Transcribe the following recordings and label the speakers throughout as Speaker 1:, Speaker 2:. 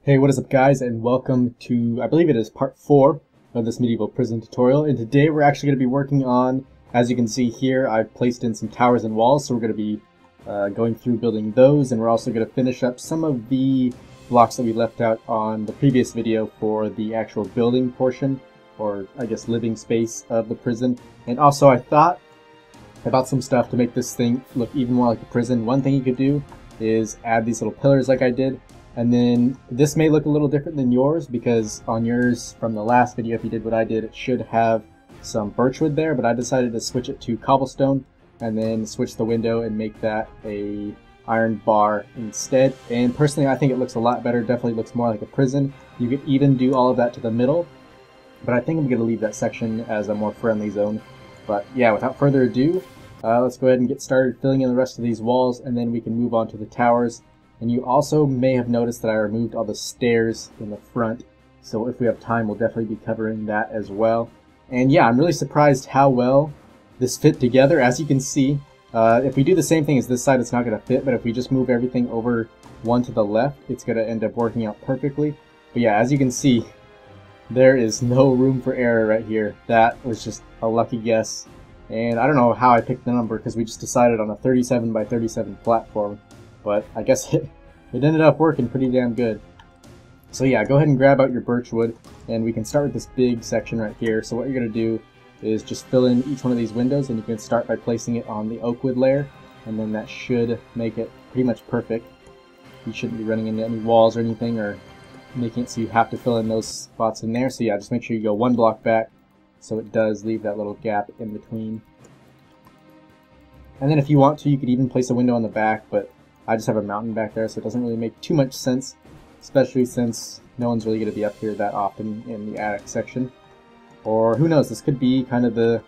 Speaker 1: Hey, what is up guys, and welcome to, I believe it is part 4 of this medieval prison tutorial. And today we're actually going to be working on, as you can see here, I've placed in some towers and walls, so we're going to be going through building those, and we're also going to finish up some of the blocks that we left out on the previous video for the actual building portion, or I guess living space of the prison. And also I thought about some stuff to make this thing look even more like a prison. One thing you could do is add these little pillars like I did. And then this may look a little different than yours, because on yours from the last video, if you did what I did, it should have some birchwood there, but I decided to switch it to cobblestone and then switch the window and make that a iron bar instead. And personally, I think it looks a lot better. Definitely looks more like a prison. You could even do all of that to the middle, but I think I'm going to leave that section as a more friendly zone. But yeah, without further ado, let's go ahead and get started filling in the rest of these walls, and then we can move on to the towers. And you also may have noticed that I removed all the stairs in the front, so if we have time we'll definitely be covering that as well. And yeah, I'm really surprised how well this fit together. As you can see, if we do the same thing as this side, it's not going to fit, but if we just move everything over one to the left, it's going to end up working out perfectly. But yeah, as you can see, there is no room for error right here. That was just a lucky guess. And I don't know how I picked the number, because we just decided on a 37 by 37 platform. But I guess it ended up working pretty damn good. So yeah, go ahead and grab out your birchwood, and we can start with this big section right here. So what you're going to do is just fill in each one of these windows, and you can start by placing it on the oak wood layer, and then that should make it pretty much perfect. You shouldn't be running into any walls or anything, or making it so you have to fill in those spots in there. So yeah, just make sure you go one block back, so it does leave that little gap in between. And then if you want to, you could even place a window on the back, but I just have a mountain back there, so it doesn't really make too much sense, especially since no one's really going to be up here that often in the attic section. Or who knows, this could be kind of the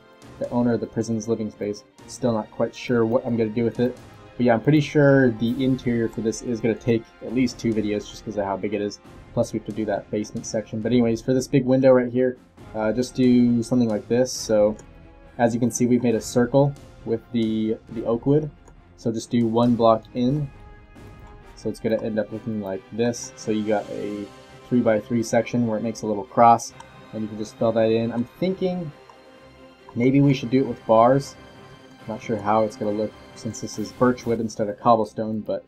Speaker 1: owner of the prison's living space. Still not quite sure what I'm going to do with it. But yeah, I'm pretty sure the interior for this is going to take at least 2 videos just because of how big it is. Plus we have to do that basement section. But anyways, for this big window right here, just do something like this. So as you can see, we've made a circle with the oak wood. So just do one block in, so it's going to end up looking like this. So you got a 3 by 3 section where it makes a little cross, and you can just fill that in. I'm thinking maybe we should do it with bars. Not sure how it's going to look since this is birchwood instead of cobblestone, but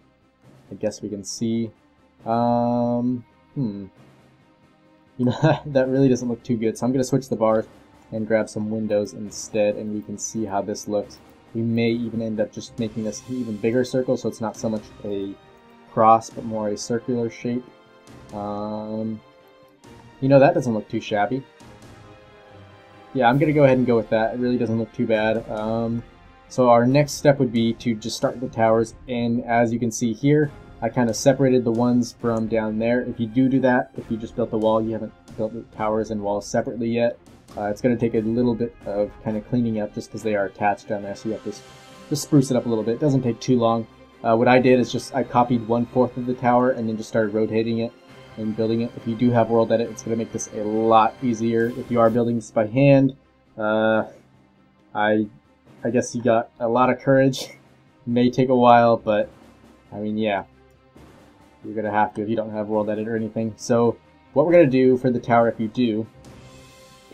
Speaker 1: I guess we can see. You know, that really doesn't look too good, so I'm going to switch the bars and grab some windows instead, and we can see how this looks. We may even end up just making this an even bigger circle, so it's not so much a cross, but more a circular shape. You know, that doesn't look too shabby. Yeah, I'm going to go ahead and go with that. It really doesn't look too bad. So our next step would be to just start the towers, and as you can see here, I kind of separated the ones from down there. If you do that, if you just built the wall, you haven't built the towers and walls separately yet. It's going to take a little bit of kind of cleaning up just because they are attached down there, so you have to just spruce it up a little bit. It doesn't take too long. What I did is just I copied 1/4 of the tower and then just started rotating it and building it. If you do have World Edit, it's going to make this a lot easier. If you are building this by hand, I guess you got a lot of courage. It may take a while, but I mean, yeah, you're going to have to if you don't have World Edit or anything. So what we're going to do for the tower, if you do,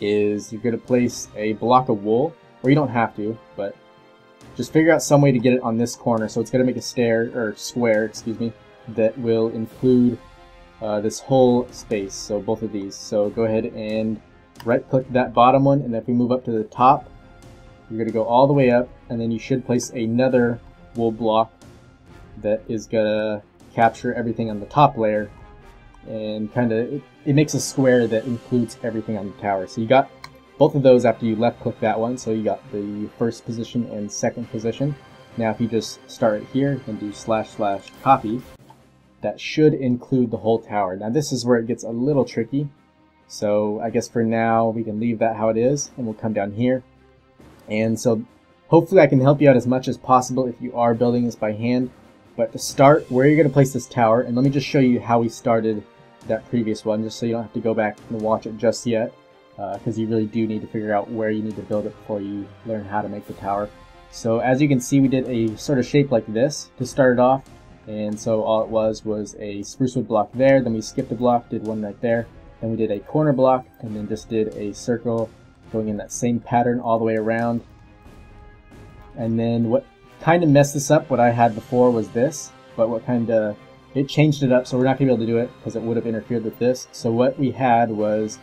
Speaker 1: is you're going to place a block of wool, or you don't have to, but just figure out some way to get it on this corner. So it's going to make a square, excuse me, that will include this whole space, so both of these. So go ahead and right click that bottom one, and if we move up to the top, you're going to go all the way up, and then you should place another wool block that is going to capture everything on the top layer, and kind of it makes a square that includes everything on the tower. So you got both of those after you left click that one, so you got the first position and second position. Now if you just start it here and do / copy, that should include the whole tower. Now this is where it gets a little tricky, so I guess for now we can leave that how it is, and we'll come down here. And so hopefully I can help you out as much as possible if you are building this by hand. But to start, where you're going to place this tower, and let me just show you how we started that previous one, just so you don't have to go back and watch it just yet, because you really do need to figure out where you need to build it before you learn how to make the tower. So as you can see, we did a sort of shape like this to start it off, And so all it was a spruce wood block there, then we skipped a block, did one right there, then we did a corner block, and then just did a circle going in that same pattern all the way around. And then what kind of messed this up, what I had before was this, but what kind of, it changed it up, so we're not going to be able to do it because it would have interfered with this. So what we had was,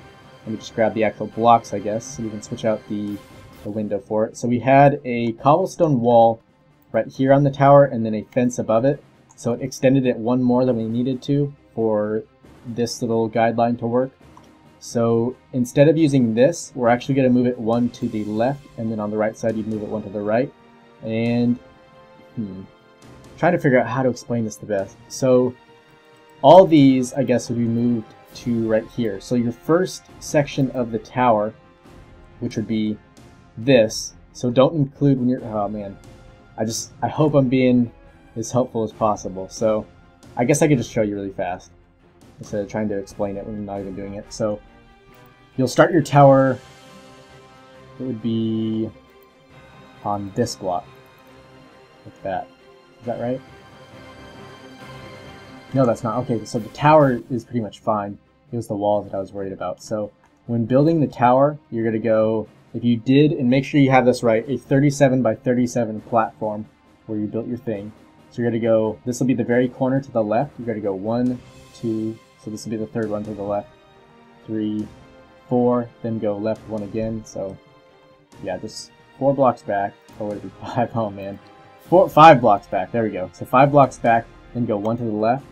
Speaker 1: let me just grab the actual blocks, I guess, so we can switch out the window for it. So we had a cobblestone wall right here on the tower and then a fence above it. So it extended it one more than we needed to for this little guideline to work. So instead of using this, we're actually going to move it one to the left, and then on the right side you'd move it one to the right. And trying to figure out how to explain this the best. So all these, I guess, would be moved to right here. So your first section of the tower, which would be this, so don't include when you're, oh man, I hope I'm being as helpful as possible. So I guess I could just show you really fast instead of trying to explain it when you're not even doing it. So you'll start your tower, it would be on this block, like that. Is that right? No, that's not. Okay, so the tower is pretty much fine. It was the walls that I was worried about. So when building the tower, you're going to go, if you did, and make sure you have this right, a 37 by 37 platform where you built your thing. So you're going to go, this will be the very corner to the left. You're going to go 1, 2, so this will be the third one to the left, 3, 4, then go left 1 again. So yeah, just 4 blocks back, or would it be 5? Oh man. 5 blocks back, there we go. So 5 blocks back, then go 1 to the left,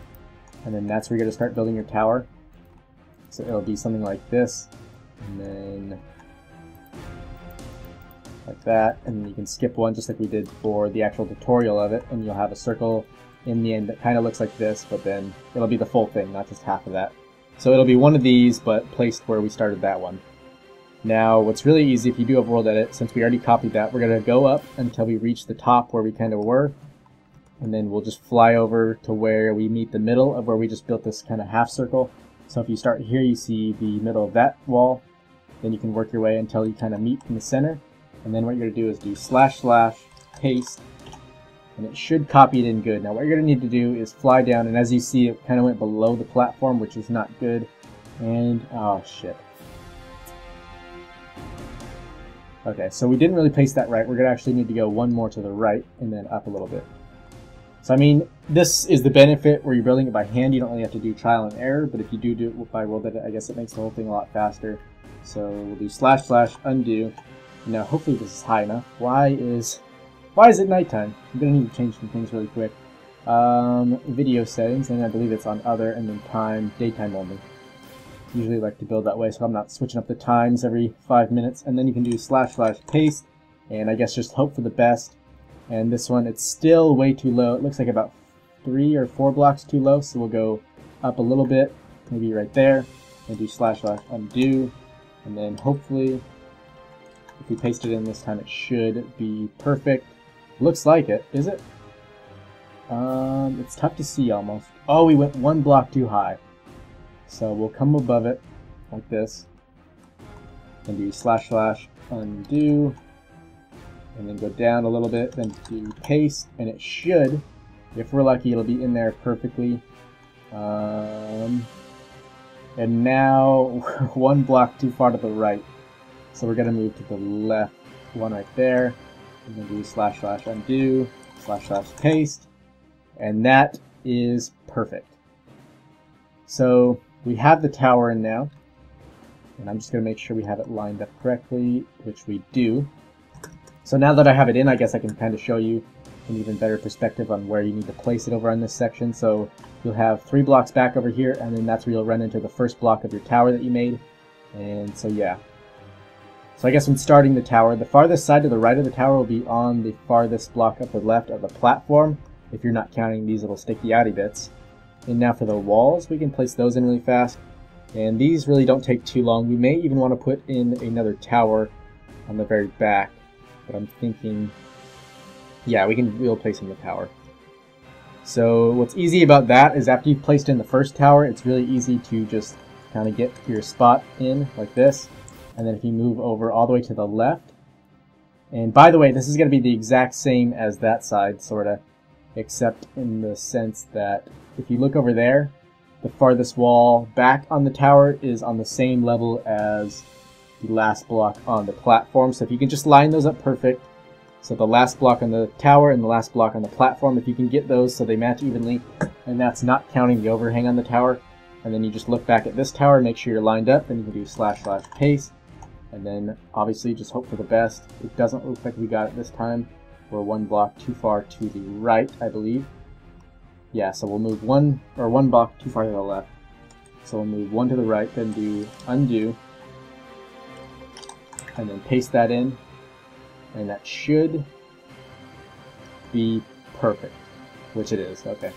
Speaker 1: and then that's where you're going to start building your tower. So it'll be something like this, and then like that, and then you can skip one just like we did for the actual tutorial of it, and you'll have a circle in the end that kind of looks like this, but then it'll be the full thing, not just half of that. So it'll be one of these, but placed where we started that one. Now, what's really easy, if you do have world edit, since we already copied that, we're going to go up until we reach the top where we kind of were, and then we'll just fly over to where we meet the middle of where we just built this kind of half circle. So if you start here, you see the middle of that wall, then you can work your way until you kind of meet in the center. And then what you're going to do is do / paste, and it should copy it in good. Now what you're going to need to do is fly down, and as you see, it kind of went below the platform, which is not good. And, oh shit. Okay, so we didn't really paste that right. We're going to actually need to go one more to the right, and then up a little bit. So I mean, this is the benefit where you're building it by hand. You don't really have to do trial and error, but if you do it by world edit, I guess it makes the whole thing a lot faster. So we'll do / undo. Now, hopefully this is high enough. Why is it nighttime? I'm going to need to change some things really quick. Video settings, and I believe it's on other, and then time, daytime only. Usually like to build that way so I'm not switching up the times every 5 minutes. And then you can do / paste, and I guess just hope for the best. And this one, it's still way too low. It looks like about 3 or 4 blocks too low, so we'll go up a little bit, maybe right there, and do / undo, and then hopefully, if we paste it in this time, it should be perfect. Looks like it. Is it? It's tough to see almost. Oh, we went 1 block too high. So we'll come above it like this and do / undo, and then go down a little bit, then do paste, and it should, if we're lucky, it'll be in there perfectly. And now we're 1 block too far to the right. So we're going to move to the left, 1 right there, and then do / undo, / paste, and that is perfect. So we have the tower in now, and I'm just going to make sure we have it lined up correctly, which we do. So now that I have it in, I guess I can kind of show you an even better perspective on where you need to place it over on this section. So you'll have 3 blocks back over here, and then that's where you'll run into the first block of your tower that you made. And so yeah. So I guess when starting the tower, the farthest side to the right of the tower will be on the farthest block up the left of the platform, if you're not counting these little sticky outy bits. And now for the walls, we can place those in really fast. And these really don't take too long. We may even want to put in another tower on the very back. But I'm thinking, yeah, we'll place in the tower. So what's easy about that is after you've placed in the first tower, it's really easy to just kind of get your spot in like this. And then if you move over all the way to the left, and by the way, this is going to be the exact same as that side, sort of. except in the sense that if you look over there, the farthest wall back on the tower is on the same level as the last block on the platform. So if you can just line those up perfect, so the last block on the tower and the last block on the platform, if you can get those so they match evenly, and that's not counting the overhang on the tower, and then you just look back at this tower, make sure you're lined up, then you can do / paste, and then obviously just hope for the best. It doesn't look like we got it this time. We're one block too far to the right, I believe. Yeah, so we'll move one block too far to the left. So we'll move one to the right, then do undo, and then paste that in, and that should be perfect, which it is. Okay.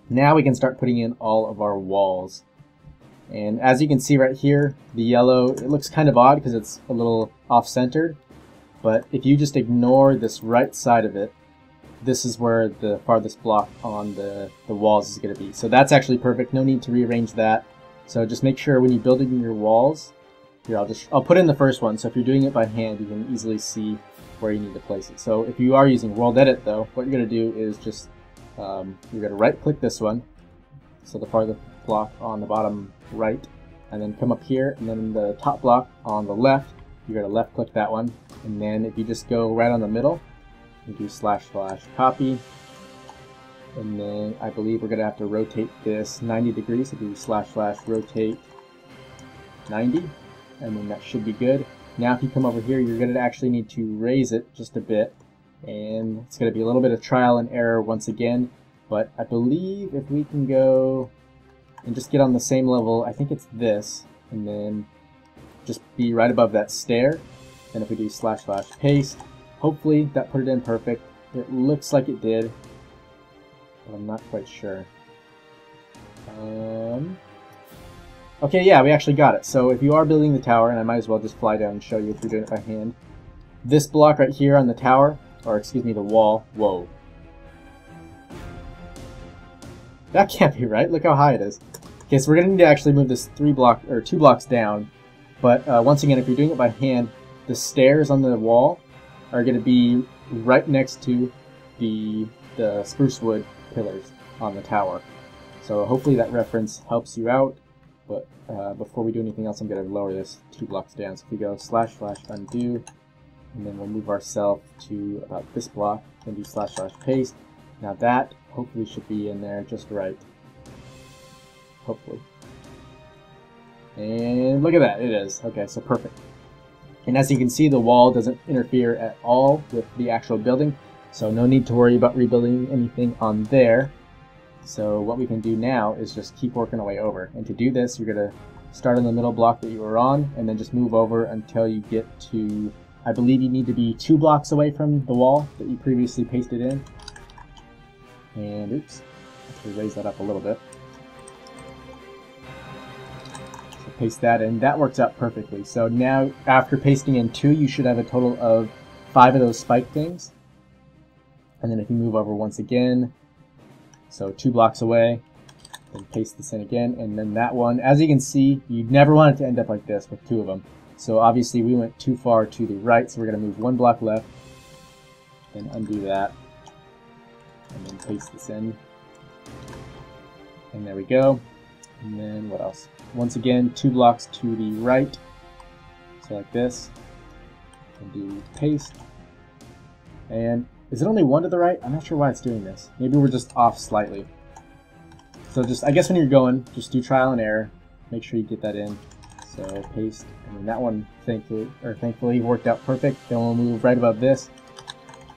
Speaker 1: Now we can start putting in all of our walls. And as you can see right here, the yellow, it looks kind of odd because it's a little off-centered, but if you just ignore this right side of it, this is where the farthest block on the walls is going to be. So that's actually perfect. No need to rearrange that. So just make sure when you're building your walls, here I'll put in the first one. So if you're doing it by hand, you can easily see where you need to place it. So if you are using World Edit though, what you're going to do is just you're going to right click this one, so the farthest block on the bottom right, and then come up here, and then the top block on the left, you're going to left click that one, and then if you just go right on the middle, you do / copy, and then I believe we're going to have to rotate this 90 degrees, so do / rotate 90, and then that should be good. Now if you come over here, you're going to actually need to raise it just a bit, and it's going to be a little bit of trial and error once again, but I believe if we can go and just get on the same level, I think it's this, and then just be right above that stair, and if we do / paste, hopefully that put it in perfect. It looks like it did, but I'm not quite sure. Okay, yeah, we actually got it. So if you are building the tower, and I might as well just fly down and show you if you're doing it by hand, this block right here on the tower, or excuse me, the wall, whoa. That can't be right, look how high it is. Okay, so we're going to need to actually move this 2 blocks down, but once again, if you're doing it by hand, the stairs on the wall are going to be right next to the spruce wood pillars on the tower. So hopefully that reference helps you out, but before we do anything else, I'm going to lower this 2 blocks down. So if we go / undo, and then we'll move ourselves to about this block, and do / paste. Now that hopefully should be in there just right. Hopefully. And look at that, it is. Okay, so perfect. And as you can see, the wall doesn't interfere at all with the actual building, so no need to worry about rebuilding anything on there. So what we can do now is just keep working our way over. And to do this, you're going to start on the middle block that you were on, and then just move over until you get to, I believe you need to be 2 blocks away from the wall that you previously pasted in. And oops, actually raise that up a little bit. So paste that in. That works out perfectly. So now after pasting in 2, you should have a total of 5 of those spike things. And then if you move over once again, so 2 blocks away, then paste this in again, and then that one, as you can see, you never want it to end up like this with 2 of them. So obviously we went too far to the right, so we're going to move 1 block left, then undo that, and then paste this in. And there we go. And then what else? Once again, 2 blocks to the right, so like this, and do paste. And is it only 1 to the right? I'm not sure why it's doing this. Maybe we're just off slightly. So just, I guess when you're going, just do trial and error. Make sure you get that in. So paste, and then that one thankfully worked out perfect. Then we'll move right above this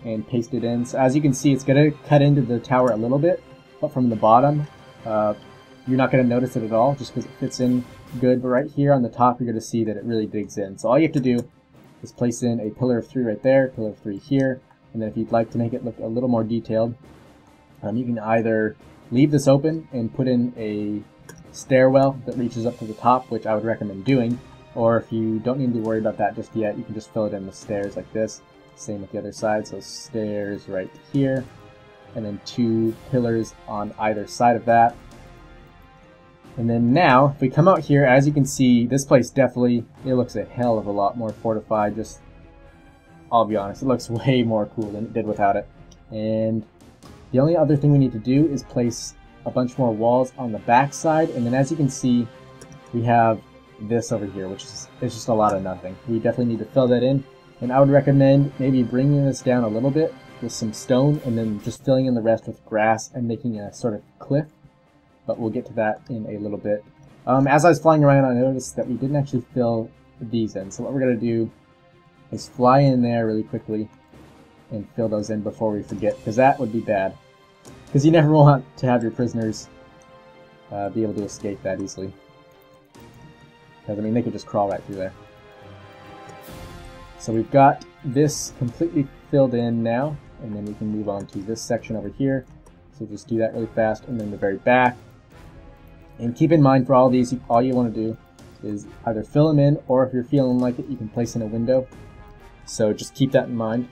Speaker 1: and paste it in. So as you can see, it's going to cut into the tower a little bit, but from the bottom, you're not going to notice it at all just because it fits in good. But right here on the top, you're going to see that it really digs in. So all you have to do is place in a pillar of 3 right there, pillar of 3 here, and then if you'd like to make it look a little more detailed, you can either leave this open and put in a stairwell that reaches up to the top, which I would recommend doing, or if you don't need to worry about that just yet, you can just fill it in with stairs like this. Same with the other side, so stairs right here, and then 2 pillars on either side of that. And then now, if we come out here, as you can see, this place definitely, it looks a hell of a lot more fortified. Just, I'll be honest, it looks way more cool than it did without it. And The only other thing we need to do is place a bunch more walls on the back side, and then as you can see, we have this over here, which is just a lot of nothing. We definitely need to fill that in, and I would recommend maybe bringing this down a little bit with some stone, and then just filling in the rest with grass and making a sort of cliff, but we'll get to that in a little bit. As I was flying around, I noticed that we didn't actually fill these in, so what we're going to do is fly in there really quickly and fill those in before we forget, because that would be bad. Because you never want to have your prisoners be able to escape that easily. Because, I mean, they could just crawl right through there. So we've got this completely filled in now, and then we can move on to this section over here. So just do that really fast, and then the very back. And keep in mind for all these, all you want to do is either fill them in, or if you're feeling like it, you can place in a window. So just keep that in mind.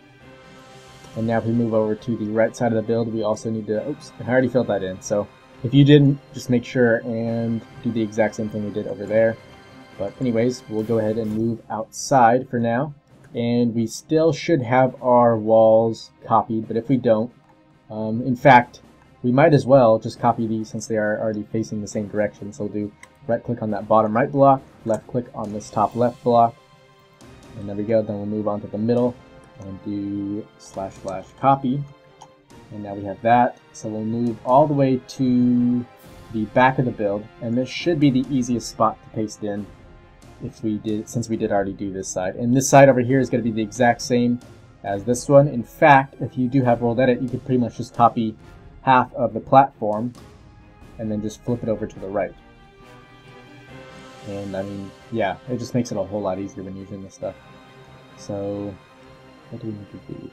Speaker 1: And now if we move over to the right side of the build, we also need to, oops, I already filled that in. So if you didn't, just make sure and do the exact same thing we did over there. But anyways, we'll go ahead and move outside for now. And we still should have our walls copied, but if we don't, in fact, we might as well just copy these since they are already facing the same direction. So we'll do right click on that bottom right block, left click on this top left block, and there we go. Then we'll move on to the middle and do / copy, and now we have that. So we'll move all the way to the back of the build, and this should be the easiest spot to paste in since we did already do this side. And this side over here is going to be the exact same as this one. In fact, if you do have world edit, you could pretty much just copy half of the platform and then just flip it over to the right. And I mean, yeah, it just makes it a whole lot easier when using this stuff. So what do we need to do?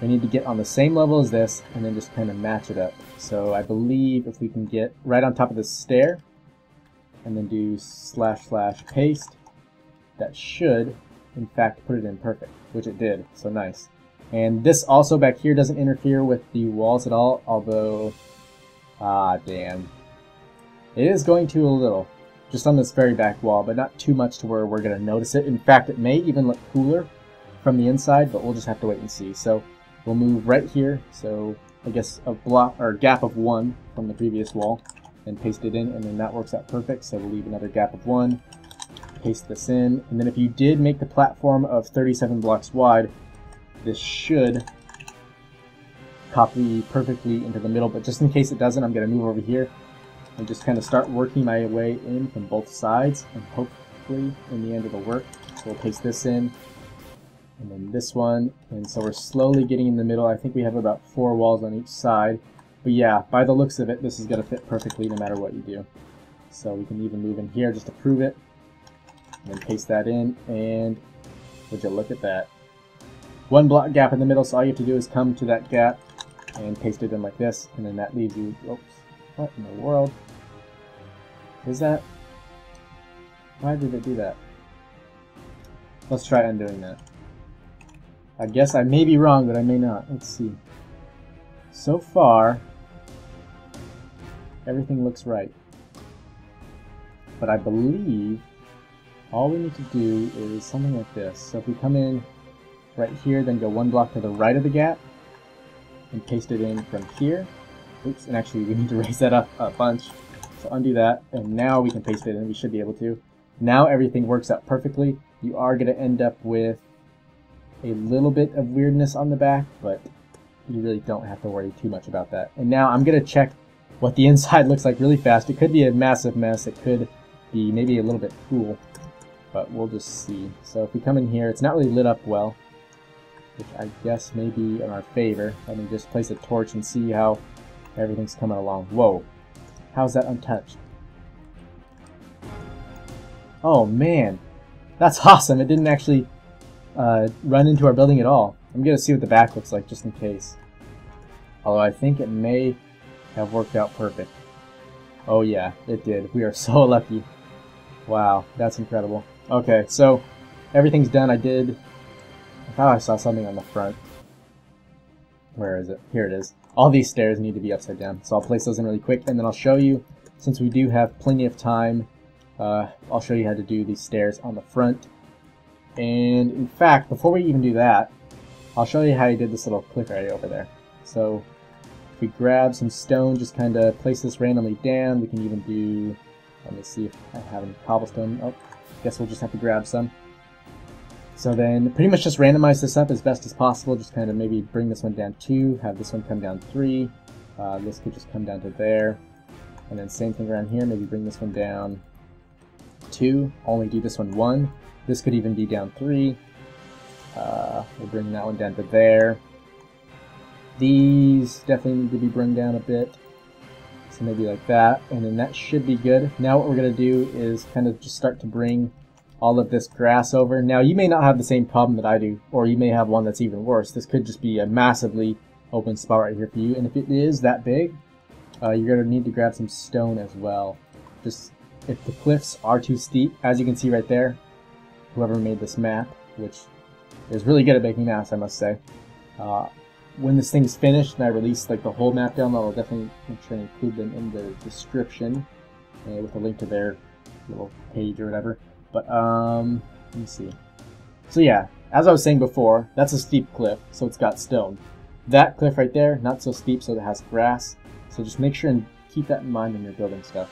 Speaker 1: We need to get on the same level as this and then just kind of match it up. So I believe if we can get right on top of this stair and then do / paste, that should in fact put it in perfect, which it did. So nice. And this also back here doesn't interfere with the walls at all, although, damn. It is going to a little, just on this very back wall, but not too much to where we're going to notice it. In fact, it may even look cooler from the inside, but we'll just have to wait and see. So we'll move right here, so I guess a block or gap of 1 from the previous wall, and paste it in, and then that works out perfect. So we'll leave another gap of 1, paste this in, and then if you did make the platform of 37 blocks wide, this should copy perfectly into the middle, but just in case it doesn't, I'm going to move over here and just kind of start working my way in from both sides, and hopefully in the end it'll work. So we'll paste this in, and then this one, and so we're slowly getting in the middle. I think we have about 4 walls on each side, but yeah, by the looks of it, this is going to fit perfectly no matter what you do. So we can even move in here just to prove it, and then paste that in, and would you look at that. 1 block gap in the middle, so all you have to do is come to that gap and paste it in like this, and then that leaves you, oops, what in the world is that? Why did it do that? Let's try undoing that. I guess I may be wrong, but I may not. Let's see. So far, everything looks right. But I believe all we need to do is something like this. So if we come in right here, then go 1 block to the right of the gap and paste it in from here. Oops, and actually we need to raise that up a bunch. So undo that, and now we can paste it in. We should be able to. Now everything works out perfectly. You are going to end up with a little bit of weirdness on the back, but you really don't have to worry too much about that. And now I'm going to check what the inside looks like really fast. It could be a massive mess. It could be maybe a little bit cool, but we'll just see. So if we come in here, it's not really lit up well, which I guess may be in our favor. Let me just place a torch and see how everything's coming along. Whoa, how's that untouched? Oh man, that's awesome. It didn't actually run into our building at all. I'm gonna see what the back looks like just in case. Although I think it may have worked out perfect. Oh yeah, it did. We are so lucky. Wow, that's incredible. Okay, so everything's done. I thought I saw something on the front. Where is it? Here it is. All these stairs need to be upside down, so I'll place those in really quick, and then I'll show you, since we do have plenty of time, I'll show you how to do these stairs on the front. And in fact, before we even do that, I'll show you how I did this little cliff area over there. So if we grab some stone, just kind of place this randomly down. We can even do, let me see if I have any cobblestone. Oh, guess we'll just have to grab some. So then pretty much just randomize this up as best as possible. Just kind of maybe bring this one down 2, have this one come down 3. This could just come down to there. And then same thing around here, maybe bring this one down 2, only do this one 1. This could even be down 3. We'll bring that one down to there. These definitely need to be brought down a bit. So maybe like that, and then that should be good. Now what we're going to do is kind of just start to bring all of this grass over. Now you may not have the same problem that I do, or you may have one that's even worse. This could just be a massively open spot right here for you, and if it is that big, you're going to need to grab some stone as well. Just if the cliffs are too steep, as you can see right there, whoever made this map, which is really good at making maps, I must say. When this thing's finished and I release like the whole map down, I'll definitely make sure and include them in the description with a link to their little page or whatever. But let me see. So yeah, as I was saying before, that's a steep cliff, so it's got stone. That cliff right there, not so steep, so it has grass. So just make sure and keep that in mind when you're building stuff.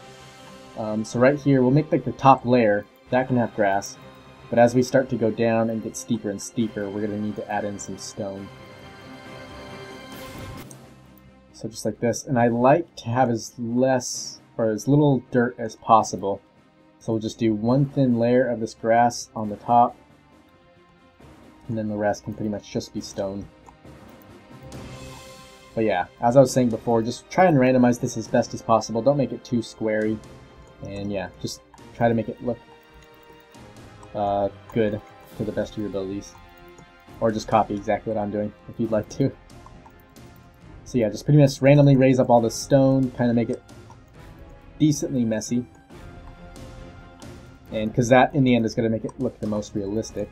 Speaker 1: So right here, we'll make like the top layer, that can have grass. But as we start to go down and get steeper and steeper, we're going to need to add in some stone. So just like this. And I like to have as less or as little dirt as possible. So we'll just do one thin layer of this grass on the top. And then the rest can pretty much just be stone. But yeah, as I was saying before, just try and randomize this as best as possible. Don't make it too squarey. And yeah, just try to make it look good to the best of your abilities. Or just copy exactly what I'm doing if you'd like to. So yeah, just pretty much randomly raise up all the stone, kind of make it decently messy. And because that in the end is going to make it look the most realistic.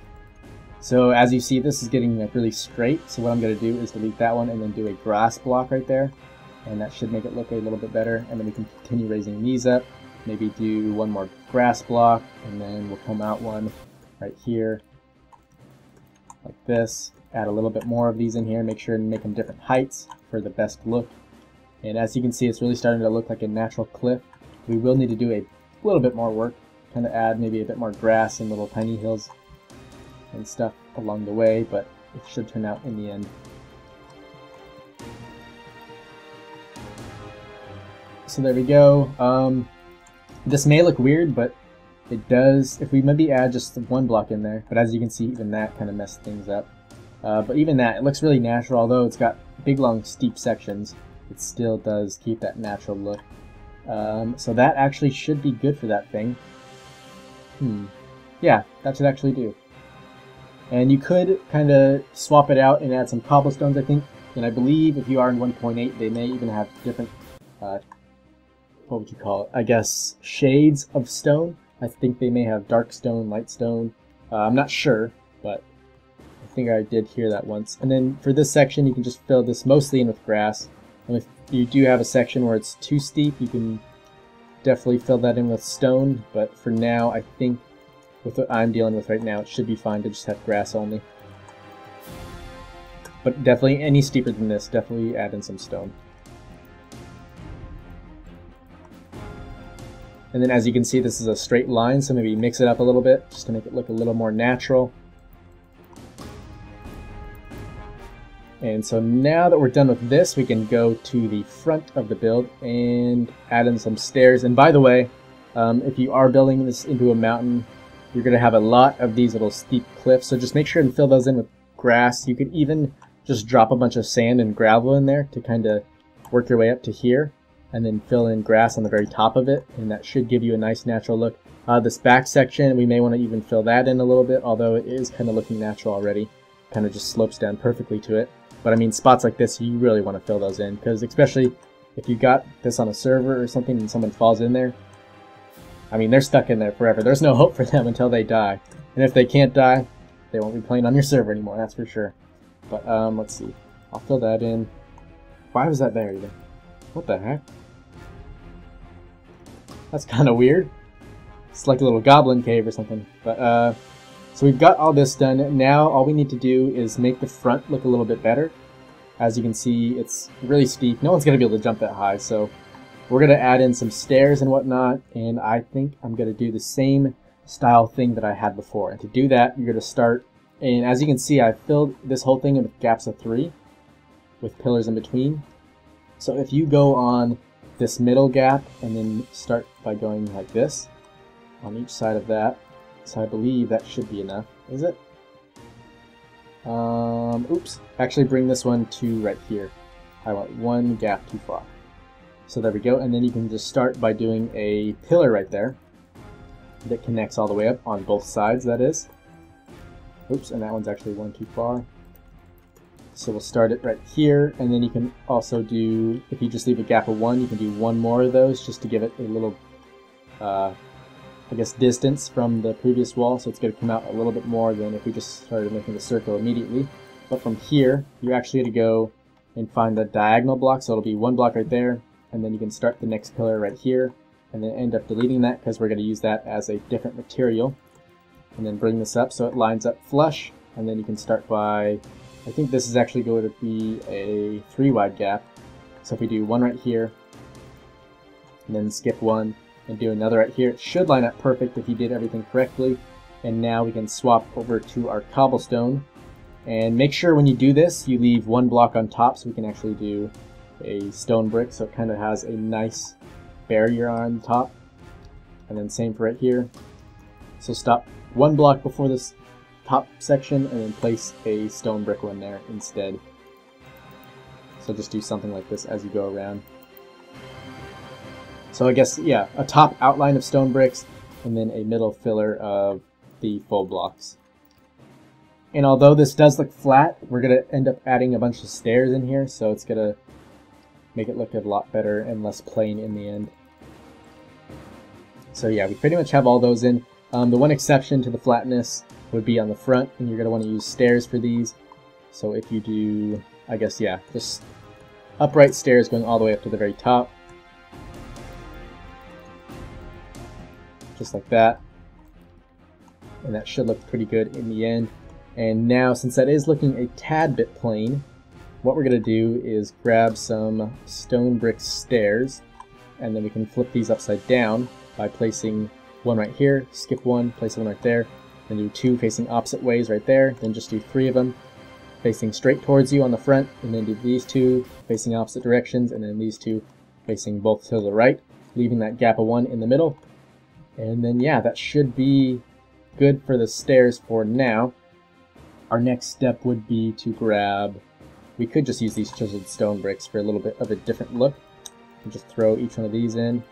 Speaker 1: So as you see, this is getting like really straight. So what I'm going to do is delete that one and then do a grass block right there. And that should make it look a little bit better. And then we can continue raising these up. Maybe do one more grass block, and then we'll come out one right here, like this. Add a little bit more of these in here, make sure and make them different heights for the best look. And as you can see, it's really starting to look like a natural cliff. We will need to do a little bit more work, kind of add maybe a bit more grass and little tiny hills and stuff along the way, but it should turn out in the end. So there we go. This may look weird, but it does, if we maybe add just one block in there, but as you can see, even that kind of messed things up. But even that, it looks really natural, although it's got big, long, steep sections, it still does keep that natural look. So that actually should be good for that thing. Yeah, that should actually do. And you could kind of swap it out and add some cobblestones, I think. And I believe if you are in 1.8, they may even have different what would you call it? I guess shades of stone. I think they may have dark stone, light stone. I'm not sure, but I think I did hear that once. And then for this section, you can just fill this mostly in with grass. And if you do have a section where it's too steep, you can definitely fill that in with stone. But for now, I think with what I'm dealing with right now, it should be fine to just have grass only. But definitely any steeper than this, definitely add in some stone. And then as you can see, this is a straight line, so maybe mix it up a little bit just to make it look a little more natural. And so now that we're done with this, we can go to the front of the build and add in some stairs. And by the way, if you are building this into a mountain, you're going to have a lot of these little steep cliffs, so just make sure and fill those in with grass. You could even just drop a bunch of sand and gravel in there to kind of work your way up to here, and then fill in grass on the very top of it, and that should give you a nice natural look. This back section, we may want to even fill that in a little bit, although it is kind of looking natural already. Kind of just slopes down perfectly to it. But I mean, spots like this, you really want to fill those in, because especially if you got this on a server or something and someone falls in there, I mean, they're stuck in there forever. There's no hope for them until they die. And if they can't die, they won't be playing on your server anymore, that's for sure. But let's see. I'll fill that in. Why was that there even? What the heck? That's kind of weird. It's like a little goblin cave or something. But so we've got all this done. Now all we need to do is make the front look a little bit better. As you can see, it's really steep. No one's going to be able to jump that high, so we're going to add in some stairs and whatnot, and I think I'm going to do the same style thing that I had before. And to do that, you're going to start, and as you can see, I filled this whole thing in with gaps of 3 with pillars in between. So if you go on this middle gap and then start by going like this on each side of that, so I believe that should be enough. Is it? Oops. Actually bring this one to right here. I went one gap too far. So there we go, and then you can just start by doing a pillar right there that connects all the way up on both sides, that is. Oops, and that one's actually one too far. So we'll start it right here, and then you can also do, if you just leave a gap of 1, you can do 1 more of those just to give it a little, I guess, distance from the previous wall, so it's going to come out a little bit more than if we just started making the circle immediately. But from here, you're actually going to go and find the diagonal block, so it'll be 1 block right there, and then you can start the next pillar right here, and then end up deleting that because we're going to use that as a different material. And then bring this up so it lines up flush, and then you can start by, I think this is actually going to be a 3 wide gap. So if we do 1 right here, and then skip 1, and do another right here, it should line up perfect if you did everything correctly. And now we can swap over to our cobblestone. And make sure when you do this, you leave 1 block on top so we can actually do a stone brick, so it kind of has a nice barrier on top. And then same for right here. So stop 1 block before this top section and then place a stone brick one there instead. So just do something like this as you go around. So I guess, yeah, a top outline of stone bricks and then a middle filler of the full blocks. And although this does look flat, we're going to end up adding a bunch of stairs in here, so it's going to make it look a lot better and less plain in the end. So yeah, we pretty much have all those in. The one exception to the flatness would be on the front, and you're going to want to use stairs for these. So if you do, I guess, yeah, just upright stairs going all the way up to the very top. Just like that. And that should look pretty good in the end. And now, since that is looking a tad bit plain, what we're going to do is grab some stone brick stairs, and then we can flip these upside down by placing 1 right here, skip 1, place 1 right there, then do 2 facing opposite ways right there, then just do 3 of them facing straight towards you on the front, and then do these 2 facing opposite directions, and then these 2 facing both to the right, leaving that gap of 1 in the middle. And then yeah, that should be good for the stairs for now. Our next step would be to grab, we could just use these chiseled stone bricks for a little bit of a different look, and just throw each one of these in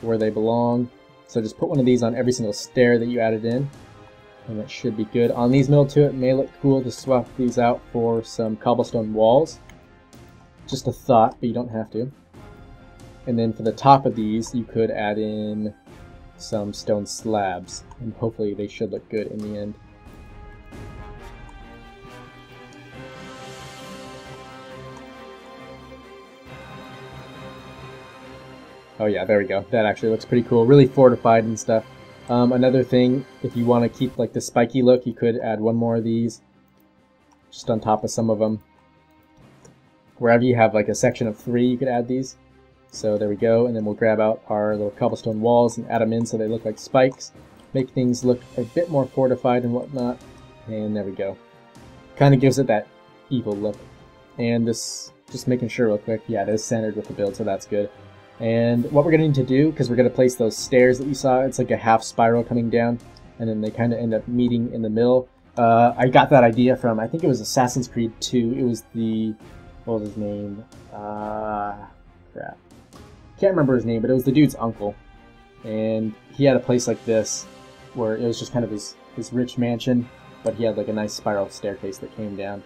Speaker 1: where they belong. So just put one of these on every single stair that you added in, and that should be good. On these middle two, it may look cool to swap these out for some cobblestone walls. Just a thought, but you don't have to. And then for the top of these, you could add in some stone slabs, and hopefully they should look good in the end. Oh yeah, there we go. That actually looks pretty cool. Really fortified and stuff. Another thing, if you want to keep like the spiky look, you could add 1 more of these just on top of some of them. Wherever you have like a section of 3, you could add these. So there we go, and then we'll grab out our little cobblestone walls and add them in so they look like spikes. Make things look a bit more fortified and whatnot. And there we go. Kind of gives it that evil look. And this, just making sure real quick, yeah, it is centered with the build, so that's good. And what we're going to need to do, because we're going to place those stairs that we saw, it's like a half spiral coming down, and then they kind of end up meeting in the middle. I got that idea from, I think it was Assassin's Creed 2. It was the, what was his name? Crap. Can't remember his name, but it was the dude's uncle. And he had a place like this, where it was just kind of his rich mansion, but he had like a nice spiral staircase that came down.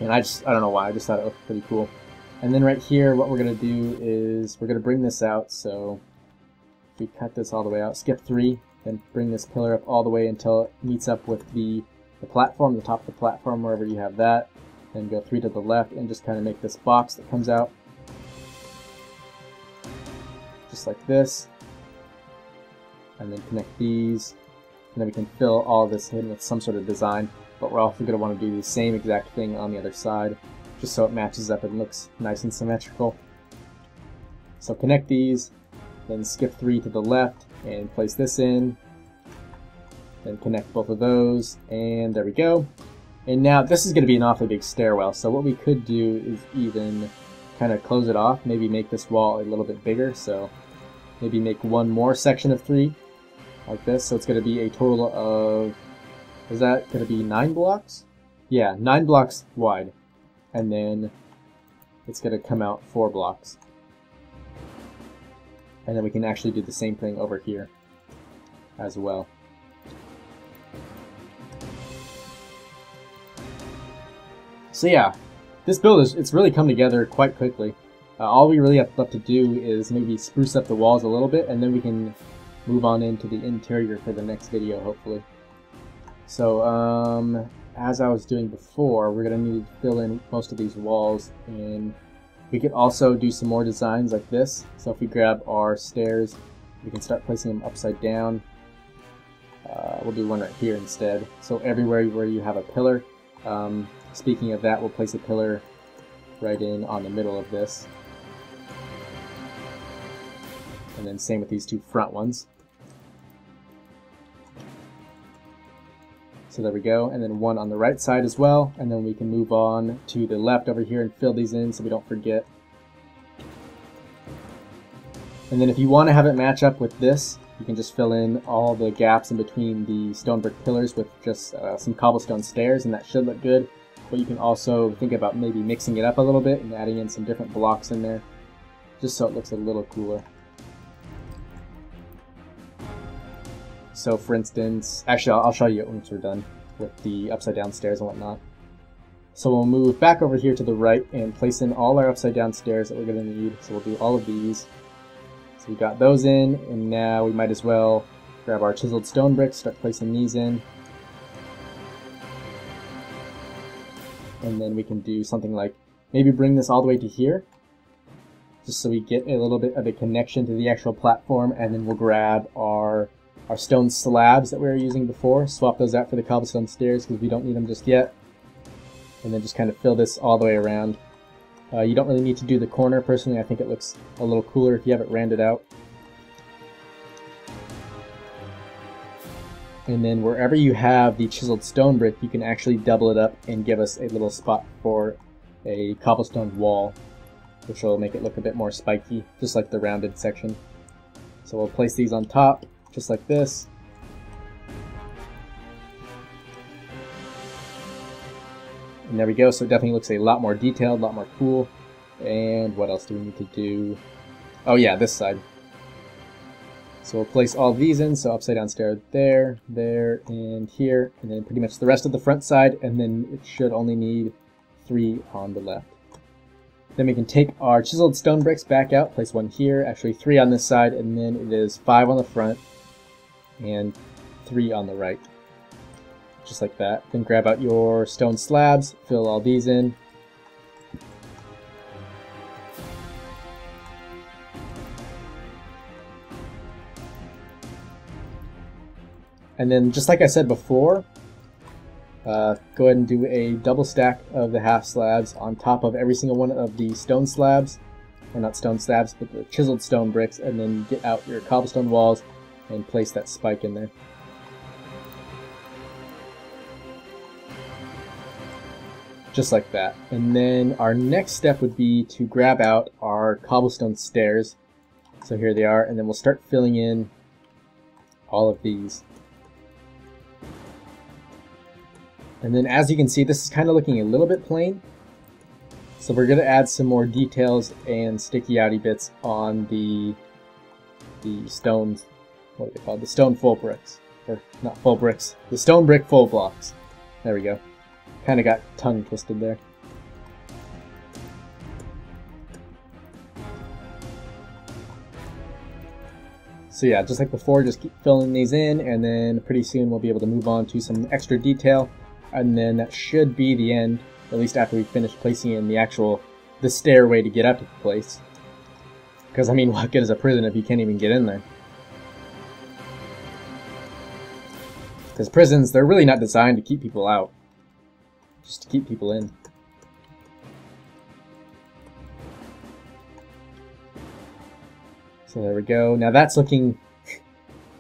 Speaker 1: And I don't know why, I just thought it looked pretty cool. And then right here, what we're going to do is we're going to bring this out. So if we cut this all the way out, skip 3, then bring this pillar up all the way until it meets up with the platform, the top of the platform, wherever you have that. Then go 3 to the left and just kind of make this box that comes out. Just like this. And then connect these. And then we can fill all of this in with some sort of design. But we're also going to want to do the same exact thing on the other side. just so it matches up and looks nice and symmetrical. So connect these, then skip 3 to the left and place this in, then connect both of those, and there we go. And now this is going to be an awfully big stairwell, so what we could do is even kind of close it off, maybe make this wall a little bit bigger, so maybe make one more section of 3 like this. So it's going to be a total of, is that going to be 9 blocks? Yeah, 9 blocks wide, and then it's going to come out 4 blocks. And then we can actually do the same thing over here as well. So yeah, this build it's really come together quite quickly. All we really have left to do is maybe spruce up the walls a little bit, and then we can move on into the interior for the next video, hopefully. So as I was doing before, we're going to need to fill in most of these walls, and we could also do some more designs like this. So if we grab our stairs, we can start placing them upside down. We'll do one right here instead. So everywhere where you have a pillar, speaking of that, we'll place a pillar right in on the middle of this. And then same with these 2 front ones. So there we go, and then one on the right side as well, and then we can move on to the left over here and fill these in so we don't forget. And then if you want to have it match up with this, you can just fill in all the gaps in between the stone brick pillars with just some cobblestone stairs, and that should look good. But you can also think about maybe mixing it up a little bit and adding in some different blocks in there, just so it looks a little cooler. So for instance, actually I'll show you once we're done with the upside down stairs and whatnot. So we'll move back over here to the right and place in all our upside down stairs that we're going to need. So we'll do all of these. So we got those in, and now we might as well grab our chiseled stone bricks, start placing these in. And then we can do something like maybe bring this all the way to here, just so we get a little bit of a connection to the actual platform, and then we'll grab our stone slabs that we were using before, swap those out for the cobblestone stairs because we don't need them just yet, and then just kind of fill this all the way around. You don't really need to do the corner. Personally, I think it looks a little cooler if you have it rounded out. And then wherever you have the chiseled stone brick, you can actually double it up and give us a little spot for a cobblestone wall, which will make it look a bit more spiky, just like the rounded section. So we'll place these on top, just like this. And there we go, so it definitely looks a lot more detailed, a lot more cool. And what else do we need to do? Oh yeah, this side. So we'll place all these in, so upside down stair there, there, and here, and then pretty much the rest of the front side, and then it should only need 3 on the left. Then we can take our chiseled stone bricks back out, place 1 here, actually 3 on this side, and then it is 5 on the front, and 3 on the right. Just like that. Then grab out your stone slabs, fill all these in. And then, just like I said before, go ahead and do a double stack of the half slabs on top of every single one of the stone slabs, or not stone slabs, but the chiseled stone bricks, and then get out your cobblestone walls and place that spike in there. Just like that. And then our next step would be to grab out our cobblestone stairs. So here they are, and then we'll start filling in all of these. And then as you can see, this is kind of looking a little bit plain. So we're going to add some more details and sticky outy bits on the stones, what are they called? The stone full bricks. Or not full bricks, the stone brick full blocks. There we go. Kind of got tongue twisted there. So yeah, just like before, just keep filling these in, and then pretty soon we'll be able to move on to some extra detail. And then that should be the end, at least after we finish placing in the stairway to get up to the place. Because I mean, what good is a prison if you can't even get in there? Because prisons, they're really not designed to keep people out, just to keep people in. So there we go. Now that's looking...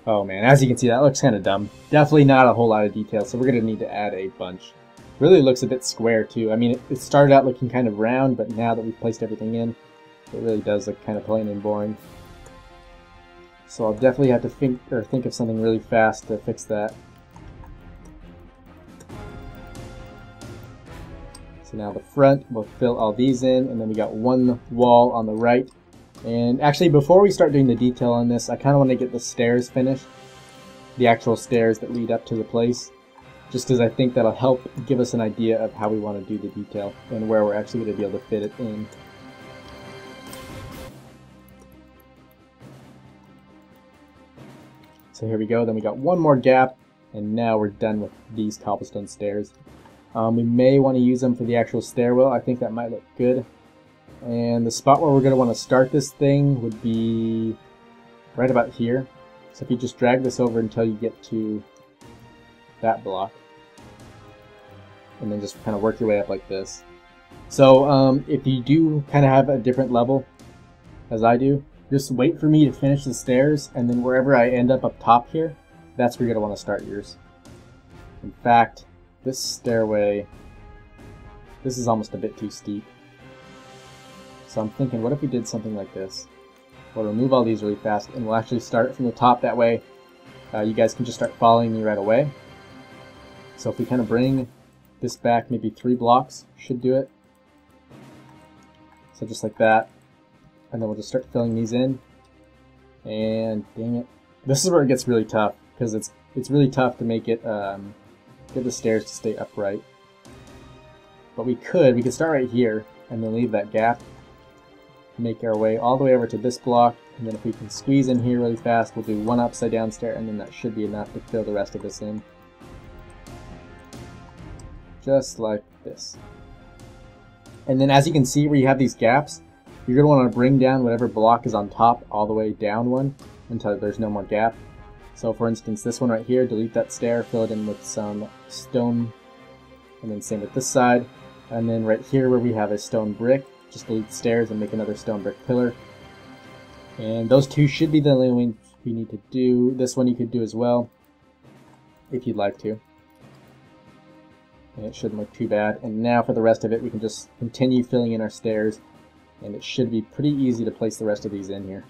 Speaker 1: Oh man, as you can see, that looks kind of dumb. Definitely not a whole lot of detail, so we're going to need to add a bunch. Really looks a bit square too. I mean, it started out looking kind of round, but now that we've placed everything in, it really does look kind of plain and boring. So I'll definitely have to think of something really fast to fix that. So now the front, we'll fill all these in, and then we got one wall on the right. And actually, before we start doing the detail on this, I kind of want to get the stairs finished. The actual stairs that lead up to the place. Just because I think that'll help give us an idea of how we want to do the detail and where we're actually going to be able to fit it in. So here we go, then we got one more gap, and now we're done with these cobblestone stairs. We may want to use them for the actual stairwell. I think that might look good. And the spot where we're going to want to start this thing would be right about here. So if you just drag this over until you get to that block, and then just kind of work your way up like this. So if you do kind of have a different level, as I do, just wait for me to finish the stairs, and then wherever I end up top here, that's where you're going to want to start yours. In fact, this stairway, this is almost a bit too steep. So I'm thinking, what if we did something like this? We'll remove all these really fast, and we'll actually start from the top. That way, you guys can just start following me right away. So if we kind of bring this back maybe 3 blocks, should do it. So just like that. And then we'll just start filling these in. And dang it. This is where it gets really tough, because it's really tough to make it, get the stairs to stay upright. But we could start right here, and then leave that gap. Make our way all the way over to this block, and then if we can squeeze in here really fast, we'll do one upside down stair, and then that should be enough to fill the rest of this in. Just like this. And then as you can see where you have these gaps, you're going to want to bring down whatever block is on top all the way down one until there's no more gap. So for instance, this one right here, delete that stair, fill it in with some stone, and then same with this side. And then right here where we have a stone brick, just delete the stairs and make another stone brick pillar. And those two should be the only ones we need to do. This one you could do as well, if you'd like to. And it shouldn't look too bad. And now for the rest of it, we can just continue filling in our stairs, and it should be pretty easy to place the rest of these in here.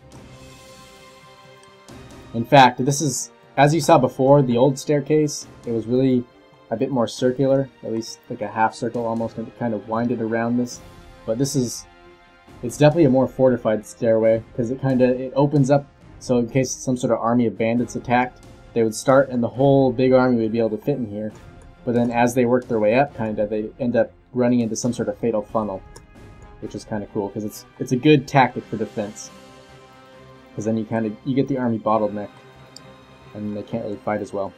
Speaker 1: In fact, this is, as you saw before, the old staircase, it was really a bit more circular, at least like a half circle almost, and it kind of winded around this. But this is, it's definitely a more fortified stairway, because it opens up, so in case some sort of army of bandits attacked, they would start and the whole big army would be able to fit in here. But then as they work their way up, they end up running into some sort of fatal funnel, which is kind of cool, because it's a good tactic for defense. Because then you get the army bottlenecked, and they can't really fight as well.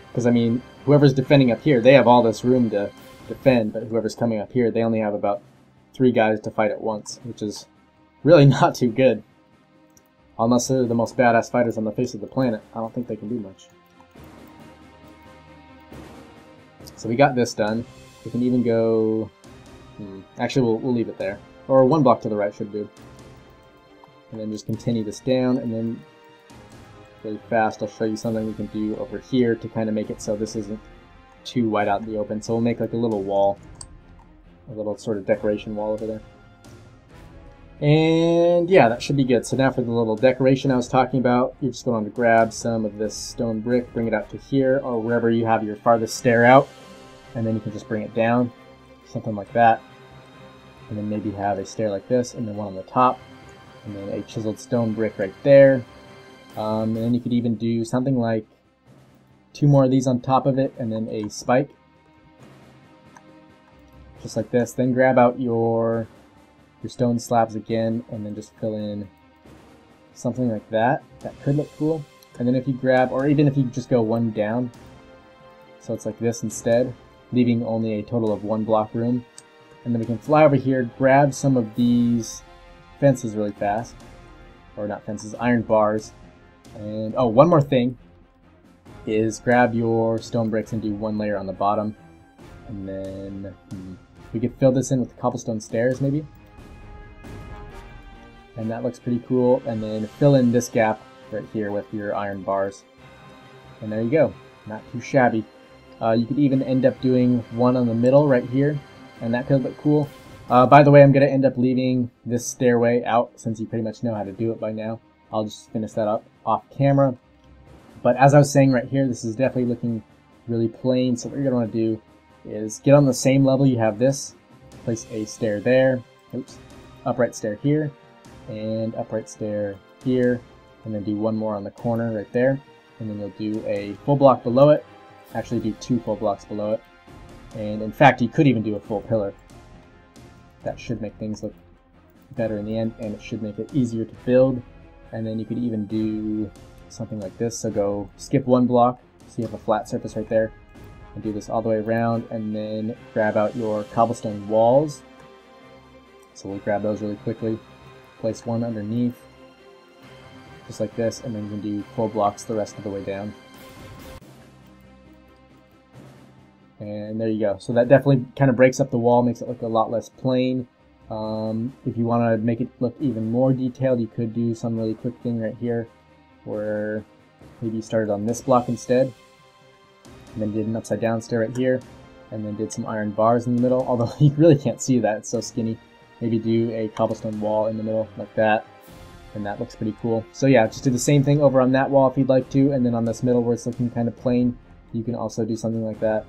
Speaker 1: Because I mean, whoever's defending up here, they have all this room to defend, but whoever's coming up here, they only have about 3 guys to fight at once, which is really not too good. Unless they're the most badass fighters on the face of the planet, I don't think they can do much. So we got this done. We can even go... Actually, we'll leave it there. Or 1 block to the right should do. And then just continue this down, and then really fast I'll show you something we can do over here to kind of make it so this isn't too wide out in the open. So we'll make like a little wall, a little sort of decoration wall over there. And yeah, that should be good. So now for the little decoration I was talking about, you're just going to grab some of this stone brick, bring it out to here, or wherever you have your farthest stair out, and then you can just bring it down, something like that. And then maybe have a stair like this, and then one on the top, and then a chiseled stone brick right there. And then you could even do something like 2 more of these on top of it, and then a spike. Just like this. Then grab out your stone slabs again, and then just fill in something like that. That could look cool. And then if you grab, or even if you just go 1 down, so it's like this instead, leaving only a total of 1 block room. And then we can fly over here, grab some of these fences really fast. Or not fences, iron bars. And, oh, one more thing is grab your stone bricks and do 1 layer on the bottom. And then we could fill this in with the cobblestone stairs, maybe. and that looks pretty cool. And then fill in this gap right here with your iron bars. And there you go. Not too shabby. You could even end up doing one on the middle right here, and that could look cool. By the way, I'm going to end up leaving this stairway out since you pretty much know how to do it by now. I'll just finish that up off camera. But as I was saying right here, this is definitely looking really plain. So what you're going to want to do is get on the same level you have this. Place a stair there. Oops. Upright stair here. And upright stair here. And then do one more on the corner right there. And then you'll do a full block below it. Actually do 2 full blocks below it. And in fact, you could even do a full pillar. That should make things look better in the end, and it should make it easier to build. And then you could even do something like this. So go skip 1 block, so you have a flat surface right there, and do this all the way around, and then grab out your cobblestone walls. So we'll grab those really quickly. Place 1 underneath, just like this, and then you can do full blocks the rest of the way down. And there you go. So that definitely kind of breaks up the wall, makes it look a lot less plain. If you want to make it look even more detailed, you could do some really quick thing right here, where maybe you started on this block instead, and then did an upside down stair right here, and then did some iron bars in the middle, although you really can't see that, it's so skinny. Maybe do a cobblestone wall in the middle, like that, and that looks pretty cool. So yeah, just do the same thing over on that wall if you'd like to, and then on this middle where it's looking kind of plain, you can also do something like that.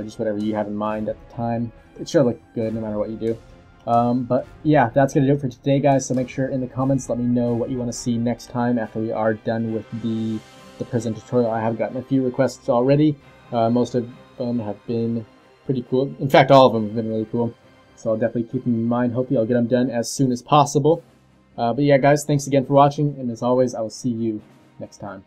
Speaker 1: Just whatever you have in mind at the time. It should look good no matter what you do. But yeah, that's going to do it for today, guys. So make sure in the comments, let me know what you want to see next time after we are done with the prison tutorial. I have gotten a few requests already. Most of them have been pretty cool. In fact, all of them have been really cool. So I'll definitely keep them in mind. Hopefully I'll get them done as soon as possible. But yeah, guys, thanks again for watching. And as always, I will see you next time.